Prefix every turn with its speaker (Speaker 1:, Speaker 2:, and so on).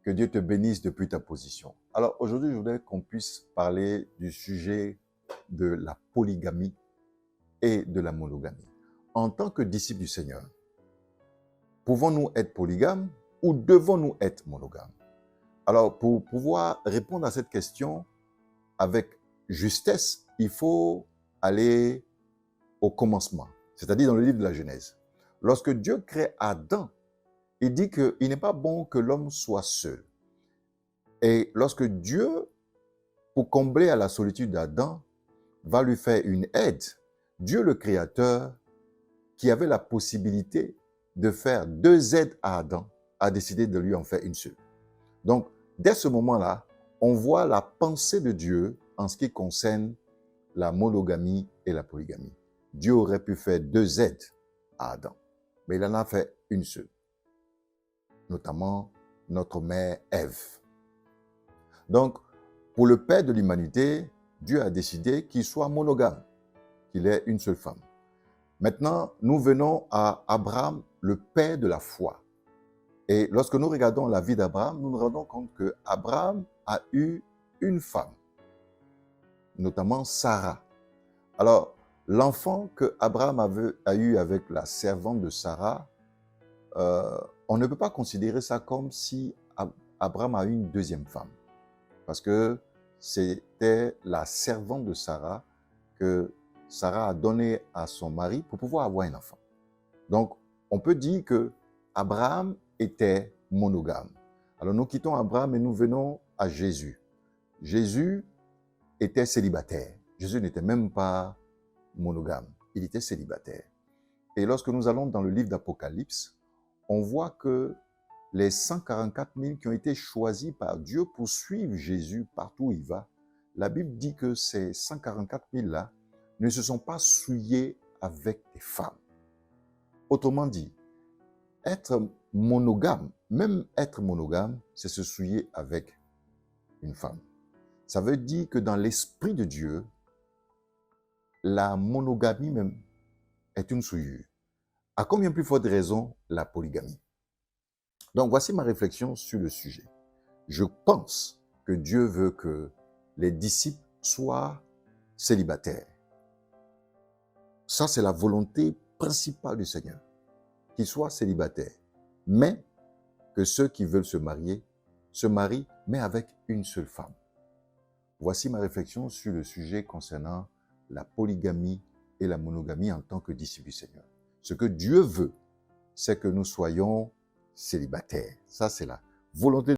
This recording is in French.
Speaker 1: Que Dieu te bénisse depuis ta position. Alors aujourd'hui, je voudrais qu'on puisse parler du sujet de la polygamie et de la monogamie. En tant que disciples du Seigneur, pouvons-nous être polygames ou devons-nous être monogames? Alors pour pouvoir répondre à cette question avec justesse, il faut aller au commencement, c'est-à-dire dans le livre de la Genèse. Lorsque Dieu crée Adam, il dit qu'il n'est pas bon que l'homme soit seul. Et lorsque Dieu, pour combler à la solitude d'Adam, va lui faire une aide, Dieu le Créateur, qui avait la possibilité de faire deux aides à Adam, a décidé de lui en faire une seule. Donc, dès ce moment-là, on voit la pensée de Dieu en ce qui concerne la monogamie et la polygamie. Dieu aurait pu faire deux aides à Adam, mais il en a fait une seule, notamment notre mère Ève. Donc, pour le père de l'humanité, Dieu a décidé qu'il soit monogame, qu'il ait une seule femme. Maintenant, nous venons à Abraham, le père de la foi. Et lorsque nous regardons la vie d'Abraham, nous nous rendons compte qu'Abraham a eu une femme, notamment Sarah. Alors, l'enfant que Abraham a eu avec la servante de Sarah, on ne peut pas considérer ça comme si Abraham a eu une deuxième femme. Parce que c'était la servante de Sarah que Sarah a donné à son mari pour pouvoir avoir un enfant. Donc, on peut dire que Abraham était monogame. Alors, nous quittons Abraham et nous venons à Jésus. Jésus était célibataire. Jésus n'était même pas monogame. Il était célibataire. Et lorsque nous allons dans le livre d'Apocalypse, on voit que les 144 000 qui ont été choisis par Dieu pour suivre Jésus partout où il va, la Bible dit que ces 144 000-là ne se sont pas souillés avec des femmes. Autrement dit, être monogame, même être monogame, c'est se souiller avec une femme. Ça veut dire que dans l'esprit de Dieu, la monogamie même est une souillure. À combien plus forte raison la polygamie? Donc, voici ma réflexion sur le sujet. Je pense que Dieu veut que les disciples soient célibataires. Ça, c'est la volonté principale du Seigneur, qu'ils soient célibataires. Mais que ceux qui veulent se marient, mais avec une seule femme. Voici ma réflexion sur le sujet concernant la polygamie et la monogamie en tant que disciples du Seigneur. Ce que Dieu veut, c'est que nous soyons célibataires. Ça, c'est la volonté